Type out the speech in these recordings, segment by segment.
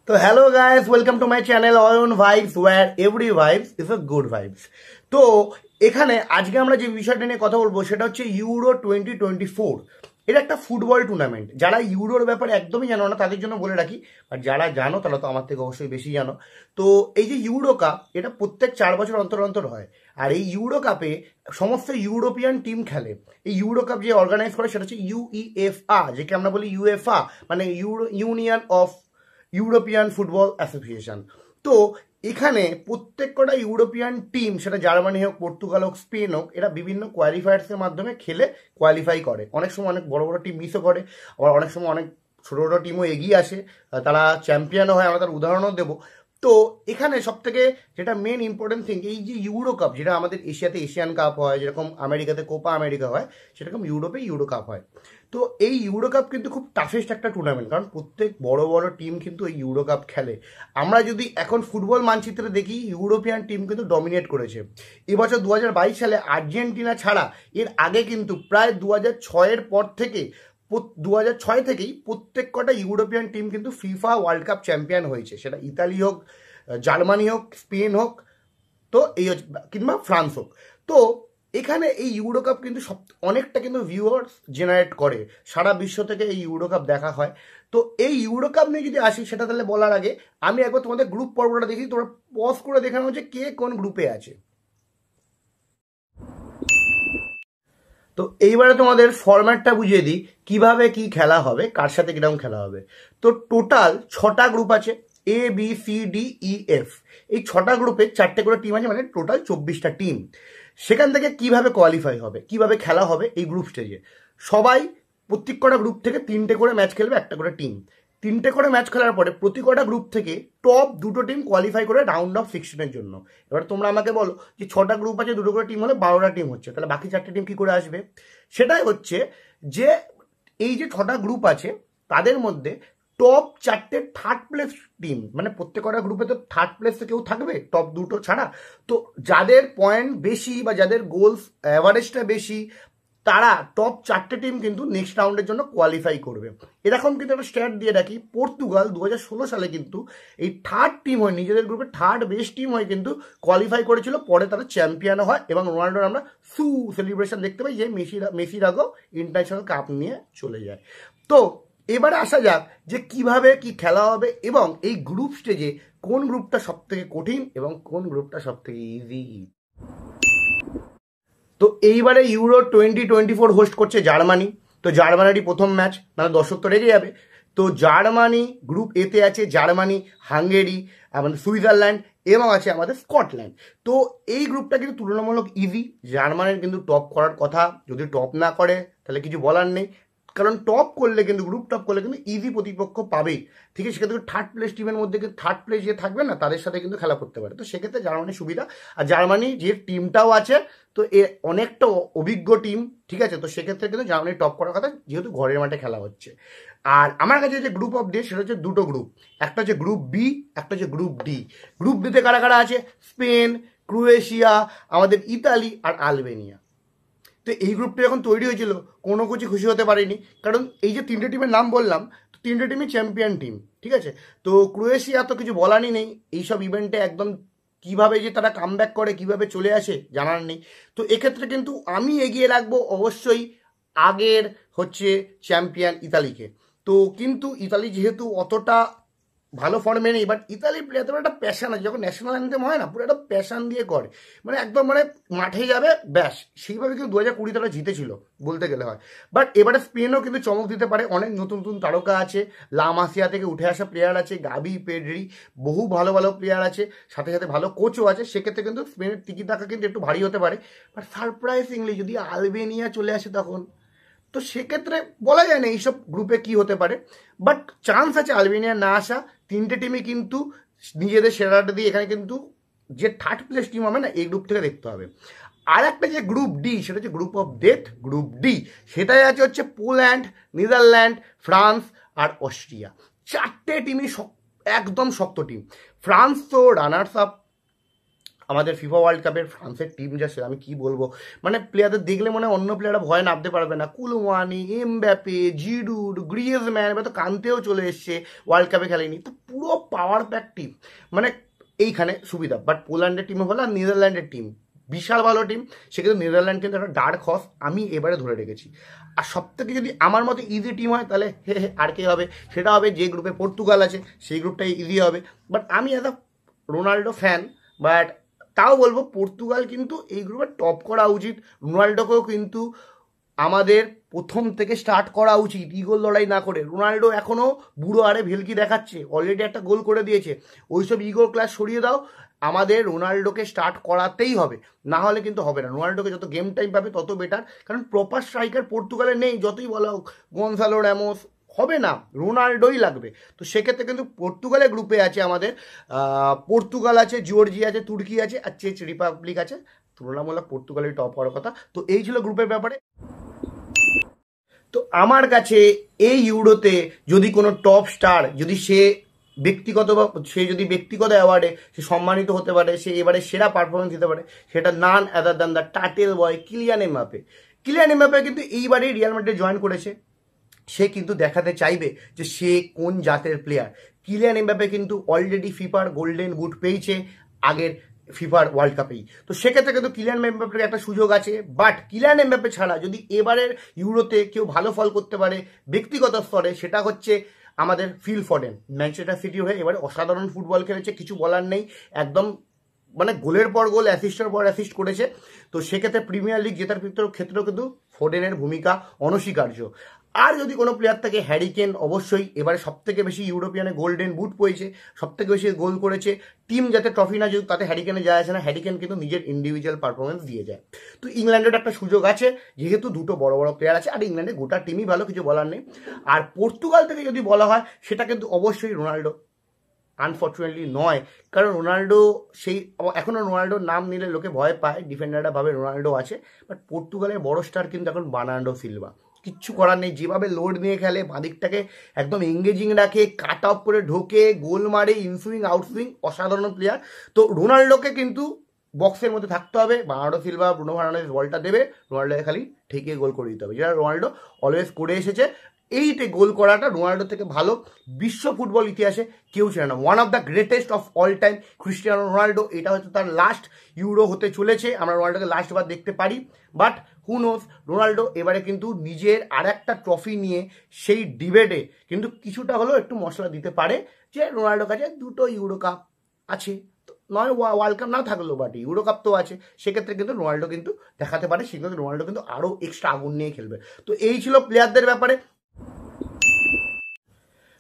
তো hello guys, welcome to my channel Ayan vibes where every vibes is a good vibes. তো এখানে আজকে আমরা যে বিষয়টা নিয়ে কথা বলবো সেটা হচ্ছে ইউরো 2024। এটা একটা ফুটবল টুর্নামেন্ট। যারা ইউরোর ব্যাপারে একদমই জানো না তাদের জন্য বলে রাখি, আর যারা জানো তারা তো আমার থেকে অবশ্যই বেশি জানো। তো এই যে ইউরো কাপ, এটা প্রত্যেক 4 বছর অন্তর অন্তর হয়। আর এই ইউরো কাপে সমস্ত ইউরোপিয়ান টিম খেলে। এই ইউরো কাপ যে অর্গানাইজ করে সেটা হচ্ছে ইউইএফএ, যেকে আমরা বলি ইউএফএ, মানে union of European football association. তো এখানে প্রত্যেক কটা ইউরোপিয়ান টিম, সেটা জার্মানি হোক, পর্তুগাল হোক, স্পেন হোক, এরা বিভিন্ন কোয়ালিফায়ার্সের মাধ্যমে খেলে কোয়ালিফাই করে। অনেক সময় অনেক বড় বড় টিম মিসও করে, আবার অনেক সময় অনেক ছোটো ছোটো টিমও এগিয়ে আসে, তারা চ্যাম্পিয়নও হয়। আমরা তার উদাহরণও দেবো। তো এখানে সব থেকে যেটা মেন ইম্পর্টেন্ট থিং, এই যে ইউরো কাপ, যেটা আমাদের এশিয়াতে এশিয়ান কাপ হয়, যেরকম আমেরিকাতে কোপা আমেরিকা হয়, সেরকম ইউরোপে ইউরো কাপ হয়। তো এই ইউরো কাপ কিন্তু খুব টাফেস্ট একটা টুর্নামেন্ট, কারণ প্রত্যেক বড় বড় টিম কিন্তু এই ইউরো কাপ খেলে। আমরা যদি এখন ফুটবল মানচিত্রে দেখি, ইউরোপিয়ান টিম কিন্তু ডমিনেট করেছে। এবছর 2022 সালে আর্জেন্টিনা ছাড়া এর আগে কিন্তু প্রায় 2006-এর পর থেকে 2006 থেকেই প্রত্যেক কটা ইউরোপিয়ান টিম কিন্তু ফিফা ওয়ার্ল্ড কাপ চ্যাম্পিয়ন হয়েছে। সেটা ইতালি হোক, জার্মানি হোক, স্পেন হোক, তো এই কিংবা ফ্রান্স হোক। তো এখানে এই ইউরো কাপ কিন্তু অনেকটা কিন্তু ভিউয়ার্স জেনারেট করে। সারা বিশ্ব থেকে এই ইউরো কাপ দেখা হয়। তো এই ইউরো কাপ নিয়ে যদি আসি, সেটা তাহলে বলার আগে আমি একবার তোমাদের গ্রুপ পর্বটা দেখি, তোমরা পজ করে দেখে নাও যে কে কোন গ্রুপে আছে। তো এইবারে তোমাদের ফরম্যাটটা বুঝিয়ে দিই, কিভাবে কি খেলা হবে, কার সাথে কিরকম খেলা হবে। তো টোটাল 6টা গ্রুপ আছে, ABCDEF। এই 6টা গ্রুপে 4টে করে টিম আছে, মানে টোটাল 24টা টিম। সেখান থেকে কিভাবে কোয়ালিফাই হবে, কিভাবে খেলা হবে এই গ্রুপ স্টেজে। সবাই প্রত্যেক কটা গ্রুপ থেকে 3টে করে ম্যাচ খেলবে, একটা করে টিম। 3টে করে ম্যাচ খেলার পরে প্রতি কটা গ্রুপ থেকে টপ 2টো টিম কোয়ালিফাই করে রাউন্ড অফ 16-এর জন্য। এবার তোমরা আমাকে বলো যে 6টা গ্রুপ আছে, 2টো করে টিম হলে 12টা টিম হচ্ছে, তাহলে বাকি 4টে টিম কি করে আসবে? সেটাই হচ্ছে যে এই যে 6টা গ্রুপ আছে তাদের মধ্যে টপ 4টে থার্ড প্লেস টিম, মানে প্রত্যেক কটা গ্রুপে তো থার্ড প্লেসে কেউ থাকবে টপ 2টো ছাড়া। তো যাদের পয়েন্ট বেশি বা যাদের গোলস অ্যাভারেজটা বেশি, তারা টপ 4টে টিম কিন্তু নেক্সট রাউন্ডের জন্য কোয়ালিফাই করবে। এরকম কিন্তু একটা স্ট্যাট দিয়ে রাখি, পর্তুগাল 2016 সালে কিন্তু এই থার্ড টিম হয়ে, নিজেদের গ্রুপে থার্ড বেস্ট টিম হয়ে কিন্তু কোয়ালিফাই করেছিল। পরে তারা চ্যাম্পিয়নও হয় এবং রোনাল্ডোর আমরা সেলিব্রেশন দেখতে পাই, যে মেসির আগেও ইন্টারন্যাশনাল কাপ নিয়ে চলে যায়। তো এবারে আসা যাক যে কিভাবে কি খেলা হবে এবং এই গ্রুপ স্টেজে কোন গ্রুপটা সব থেকে কঠিন এবং কোন গ্রুপটা সব থেকে ইজি। তো এইবারে ইউরো 2024 হোস্ট করছে জার্মানি। তো জার্মানিরই প্রথম ম্যাচ, মানে দর্শক তো রেগে যাবে। তো জার্মানি গ্রুপ এতে আছে জার্মানি, হাঙ্গেরি, আমাদের সুইজারল্যান্ড এবং আছে আমাদের স্কটল্যান্ড। তো এই গ্রুপটা কিন্তু তুলনামূলক ইজি। জার্মানির কিন্তু টপ করার কথা, যদি টপ না করে তাহলে কিছু বলার নেই, কারণ টপ করলে কিন্তু, গ্রুপ টপ করলে কিন্তু ইজি প্রতিপক্ষ পাবেই। ঠিক আছে, সেক্ষেত্রে থার্ড প্লেস টিমের মধ্যে কিন্তু থার্ড প্লেস যে থাকবে না, তাদের সাথে কিন্তু খেলা করতে পারে। তো সেক্ষেত্রে জার্মানির সুবিধা। আর জার্মানি যে টিমটাও আছে, তো এ অনেকটা অভিজ্ঞ টিম। ঠিক আছে, তো সেক্ষেত্রে কিন্তু জার্মানি টপ করার কথা, যেহেতু ঘরের মাঠে খেলা হচ্ছে। আর আমার কাছে যে গ্রুপ অফ ডে, সেটা হচ্ছে 2টো গ্রুপ। একটা হচ্ছে গ্রুপ বি, একটা হচ্ছে গ্রুপ ডি। গ্রুপ ডিতে কারা কারা আছে? স্পেন, ক্রোয়েশিয়া, আমাদের ইতালি আর আলবেনিয়া। তো এই গ্রুপটা যখন তৈরি হয়েছিল, কোনো কিছু খুশি হতে পারেনি, কারণ এই যে 3টে টিমের নাম বললাম, তো 3টে টিমই চ্যাম্পিয়ন টিম। ঠিক আছে, তো ক্রোয়েশিয়া তো কিছু বলারই নেই, এইসব ইভেন্টে একদম কিভাবে যে তারা কামব্যাক করে, কিভাবে চলে আসে জানার নেই। তো এক্ষেত্রে কিন্তু আমি এগিয়ে রাখবো অবশ্যই আগের হচ্ছে চ্যাম্পিয়ন ইতালিকে। তো কিন্তু ইতালি যেহেতু অতটা ভালো ফর্মে নেই, বাট ইতালি প্লেয়ার একটা প্যাশন আছে। যখন ন্যাশনাল অ্যান্থেম হয় না, পুরো একটা প্যাশন দিয়ে করে, মানে একদম মানে মাঠে যাবে ব্যাস। সেইভাবে কিন্তু 2020 তারা জিতেছিল বলতে গেলে হয়। বাট এবারে স্পেনও কিন্তু চমক দিতে পারে, অনেক নতুন নতুন তারকা আছে, লা মাসিয়া থেকে উঠে আসা প্লেয়ার আছে, গাবি, পেড্রি, বহু ভালো ভালো প্লেয়ার আছে, সাথে সাথে ভালো কোচও আছে। সেক্ষেত্রে কিন্তু স্পেনের টিকি টাকা কিন্তু একটু ভারী হতে পারে। বাট সারপ্রাইজিংলি যদি আলবেনিয়া চলে আসে তখন, তো সেক্ষেত্রে বলা যায় না এইসব গ্রুপে কি হতে পারে। বাট চান্স আছে আলবেনিয়া না আসা। 3টে টিমই কিন্তু নিজেদের সেরাটা দিয়ে, এখানে কিন্তু যে থার্ড প্লেস টিম হবে না, এই গ্রুপ থেকে দেখতে হবে। আর একটা যে গ্রুপ ডি, সেটা হচ্ছে group of death, group D. সেটাই আছে হচ্ছে পোল্যান্ড, নেদারল্যান্ড, ফ্রান্স আর অস্ট্রিয়া। 4টে টিমই একদম শক্ত টিম। ফ্রান্স তো রানার্স আপ, আমাদের ফিফা ওয়ার্ল্ড কাপের ফ্রান্সের টিম যা সে আমি কি বলবো, মানে প্লেয়ারদের দেখলে মনে হয় অন্য প্লেয়াররা ভয় নামতে পারবে না। কুলুমানি, এমবাপে, জিরুড, গ্রিয়েজম্যান, এবার তো কান্তেও চলে এসছে, ওয়ার্ল্ড কাপে খেলেনি, তো পুরো পাওয়ার প্যাক টিম। মানে এইখানে সুবিধা, বাট পোল্যান্ডের টিমও ভালো আর নেদারল্যান্ডের টিম বিশাল ভালো টিম। সেক্ষেত্রে নেদারল্যান্ড কিন্তু একটা ডার্ক হর্স আমি এবারে ধরে রেখেছি। আর সব থেকে যদি আমার মতে ইজি টিম হয় তাহলে আর কে হবে, সেটা হবে যে গ্রুপে পর্তুগাল আছে সেই গ্রুপটাই ইজি হবে। বাট আমি এত রোনাল্ডো ফ্যান, বাট তাও বলবো পর্তুগাল কিন্তু এই গ্রুপে টপ করা উচিত। রোনাল্ডোকেও কিন্তু আমাদের প্রথম থেকে স্টার্ট করা উচিত, ইগোল লড়াই না করে। রোনাল্ডো এখনও বুড়ো আরে ভেলকি দেখাচ্ছে, অলরেডি একটা গোল করে দিয়েছে, ওইসব ইগো ক্লাস সরিয়ে দাও, আমাদের রোনাল্ডোকে স্টার্ট করাতেই হবে, না হলে কিন্তু হবে না। রোনাল্ডোকে যত গেম টাইম পাবে তত বেটার, কারণ প্রপার স্ট্রাইকার পর্তুগালে নেই, যতই বলা হোক গনসালো রামোস, হবে না, রোনাল্ডোই লাগবে। তো সেক্ষেত্রে কিন্তু পর্তুগালের গ্রুপে আছে আমাদের পর্তুগাল আছে, জর্জিয়া আছে, তুর্কি আছে, আর চেক রিপাবলিক আছে। তুলনামূলক পর্তুগালের টপ হওয়ার কথা। তো এই ছিল গ্রুপের ব্যাপারে। তো আমার কাছে এই ইউরোতে যদি কোনো টপ স্টার, যদি সে ব্যক্তিগত বা সে যদি ব্যক্তিগত অ্যাওয়ার্ডে সে সম্মানিত হতে পারে, সে এবারে সেরা পারফরমেন্স দিতে পারে, সেটা none other than the tattle boy Kylian Mbappe. Kylian Mbappe কিন্তু এইবারেই রিয়াল মাদ্রিদে জয়েন করেছে, সে কিন্তু দেখাতে চাইবে যে সে কোন জাতের প্লেয়ার। কিলিয়ান এমবাপে কিন্তু অলরেডি ফিফার গোল্ডেন বুট পেয়েছে আগের ফিফার ওয়ার্ল্ড কাপেই। তো সেক্ষেত্রে কিন্তু কিলিয়ান এমবাপের একটা সুযোগ আছে। বাট কিলিয়ান এমবাপে ছাড়া যদি এবারের ইউরোতে কেউ ভালো ফল করতে পারে ব্যক্তিগত স্তরে, সেটা হচ্ছে আমাদের ফিল ফডেন। ম্যানচেস্টার সিটি হয়ে এবারে অসাধারণ ফুটবল খেলেছে, কিছু বলার নেই, একদম মানে গোলের পর গোল, অ্যাসিস্টের পর অ্যাসিস্ট করেছে। তো সেক্ষেত্রে প্রিমিয়ার লিগ জেতার ক্ষেত্রেও কিন্তু ফোডেনের ভূমিকা অনস্বীকার্য। আর যদি কোনো প্লেয়ার থাকে হ্যারিকেন, অবশ্যই এবারে সব থেকে বেশি ইউরোপিয়ানে গোল্ডেন বুট পেয়েছে, সব থেকে বেশি গোল করেছে। টিম যাতে ট্রফি না যেহেতু তাতে হ্যারিকেনে যায় আসে না, হ্যারিকেন কিন্তু নিজের ইন্ডিভিজুয়াল পারফরমেন্স দিয়ে যায়। তো ইংল্যান্ডের একটা সুযোগ আছে, যেহেতু দুটো বড় বড় প্লেয়ার আছে, আর ইংল্যান্ডের গোটা টিমই ভালো, কিছু বলার নেই। আর পর্তুগাল থেকে যদি বলা হয় সেটা কিন্তু অবশ্যই রোনাল্ডো, আনফর্চুনেটলি নয়, কারণ রোনাল্ডো সেই এখনও রোনাল্ডোর নাম নিলে লোকে ভয় পায়, ডিফেন্ডাররা ভাবে রোনাল্ডো আছে। বাট পর্তুগালের বড় স্টার কিন্তু এখন বার্নার্ডো সিলভা, কিচ্ছু করার নেই, যেভাবে লোড নিয়ে খেলে, বাদিকটাকে একদম এঙ্গেজিং রাখে, কাট অফ করে ঢোকে, গোল মারে, ইনসুইং আউটসুইং, অসাধারণ প্লেয়ার। তো রোনাল্ডোকে কিন্তু বক্সের মধ্যে থাকতে হবে, বার্নার্ডো সিলভা ব্রুনো ফার্নান্দেজ বলটা দেবে, রোনাল্ডোকে খালি ঠেকিয়ে গোল করে দিতে হবে, যেটা রোনাল্ডো অলওয়েজ করে এসেছে। এইটে গোল করাটা রোনাল্ডো থেকে ভালো বিশ্ব ফুটবল ইতিহাসে কেউ ছিল না। One of the greatest of all time Cristiano Ronaldo, এটা হয়তো তার লাস্ট ইউরো হতে চলেছে, আমরা রোনাল্ডোকে লাস্টবার দেখতে পারি। বাট হু নোস, রোনাল্ডো এবারে কিন্তু নিজের আর একটা ট্রফি নিয়ে সেই ডিবেটে কিন্তু কিছুটা হলেও একটু মশলা দিতে পারে, যে রোনাল্ডোর কাছে দুটো ইউরো কাপ আছে, নয় ওয়ার্ল্ড কাপ না থাকলেও বাট ইউরো কাপ তো আছে। সেক্ষেত্রে কিন্তু রোনাল্ডো কিন্তু দেখাতে পারে, সেক্ষেত্রে রোনাল্ডো কিন্তু আরও এক্সট্রা আগুন নিয়ে খেলবে। তো এই ছিল প্লেয়ারদের ব্যাপারে।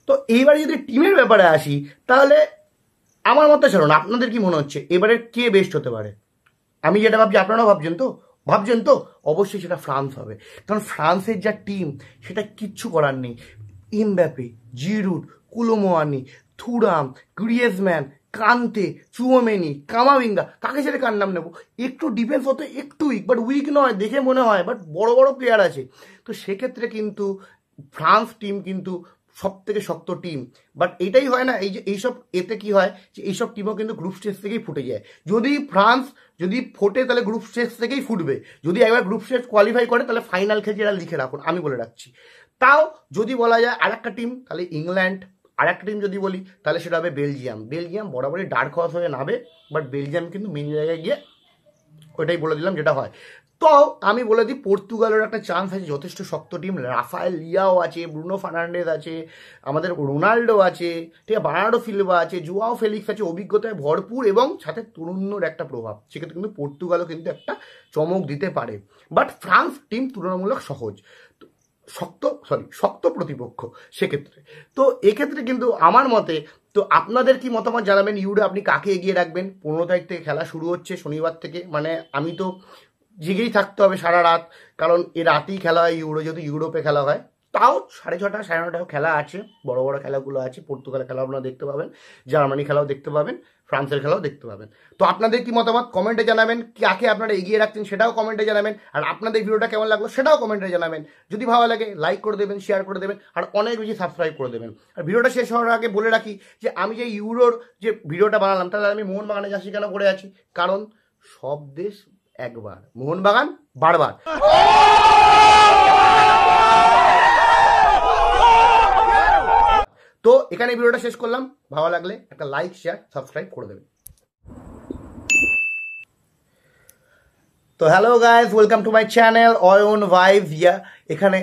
তো এইবারে যদি টিমের ব্যাপারে আসি, তাহলে আমার মতে ছাড়ুন, আপনাদের কি মনে হচ্ছে এবারে কে বেস্ট হতে পারে? আমি যেটা ভাবছি আপনারাও ভাবছেন তো অবশ্যই সেটা ফ্রান্স হবে, কারণ ফ্রান্সের যা টিম সেটা কিচ্ছু করার নেই। এমবাপে, জিরুড, কুলোমোয়ানি, থুরাম, গ্রিয়েজম্যান, কান্তে, চুয়োমেনি, কামাভিঙ্গা, কাকে ছেড়ে কার নাম নেবো? একটু ডিফেন্স হতে একটু উইক, বাট উইক নয় দেখে মনে হয়, বাট বড় বড় প্লেয়ার আছে। তো সেক্ষেত্রে কিন্তু ফ্রান্স টিম কিন্তু সব থেকে শক্ত টিম। বাট এটাই হয় না, এই যে এইসব এতে কি হয় যে এইসব টিমও কিন্তু গ্রুপ স্টেজ থেকেই ফুটে যায়। যদি ফ্রান্স যদি ফোটে তাহলে গ্রুপ স্টেজ থেকেই ফুটবে, যদি একবার গ্রুপ স্টেজ কোয়ালিফাই করে তাহলে ফাইনাল খেলছে, এরা লিখে রাখুন, আমি বলে রাখছি। তাও যদি বলা যায় আর একটা টিম তাহলে ইংল্যান্ড, আর একটা টিম যদি বলি তাহলে সেটা হবে বেলজিয়াম বরাবরই ডার্ক হর্স হয়ে নামে, বাট বেলজিয়াম কিন্তু মেন জায়গায় গিয়ে, ওইটাই বলে দিলাম যেটা হয়। তো আমি বলে দিই পর্তুগালের একটা চান্স আছে, যথেষ্ট শক্ত টিম, রাফায়েল লিয়াও আছে, ব্রুনো ফার্নান্ডেজ আছে, আমাদের রোনাল্ডো আছে, ঠিক আছে, বার্নার্ডো সিলভা আছে, জুয়াও ফেলিক্স আছে, অভিজ্ঞতায় ভরপুর এবং সাথে তরুণ্যর একটা প্রভাব। সেক্ষেত্রে কিন্তু পর্তুগালও কিন্তু একটা চমক দিতে পারে। বাট ফ্রান্স টিম তুলনামূলক সহজ, শক্ত প্রতিপক্ষ সেক্ষেত্রে। তো এক্ষেত্রে কিন্তু আমার মতে, তো আপনাদের কি মতামত জানাবেন, ইউরো আপনি কাকে এগিয়ে রাখবেন? 15 তারিখ থেকে খেলা শুরু হচ্ছে, শনিবার থেকে, মানে আমি তো জেগেই থাকতে হবে সারা রাত, কারণ এ রাতেই খেলা হয় ইউরো, যেহেতু ইউরোপে খেলা হয়। তাও 6:30 9:30 খেলা আছে, বড় বড় খেলাগুলো আছে। পর্তুগালের খেলা আপনারা দেখতে পাবেন, জার্মানি খেলাও দেখতে পাবেন, ফ্রান্সের খেলাও দেখতে পাবেন। তো আপনাদের কি মতামত কমেন্টে জানাবেন, কাকে আপনারা এগিয়ে রাখছেন সেটাও কমেন্টে জানাবেন, আর আপনাদের ভিডিওটা কেমন লাগলো সেটাও কমেন্টে জানাবেন। যদি ভালো লাগে লাইক করে দেবেন, শেয়ার করে দেবেন, আর অনেক বেশি সাবস্ক্রাইব করে দেবেন। আর ভিডিওটা শেষ হওয়ার আগে বলে রাখি যে আমি যে ইউরোর যে ভিডিওটা বানালাম তাহলে আমি মোহনবাগানে জার্সি কেন করে আছি, কারণ সব দেশ একবার, মোহনবাগান বারবার। তো এখানে ভিডিওটা শেষ করলাম। ভালো লাগলে একটা লাইক, শেয়ার, সাবস্ক্রাইব করে দেবেন। তো hello guys, welcome to my channel Ayan vibes. এখানে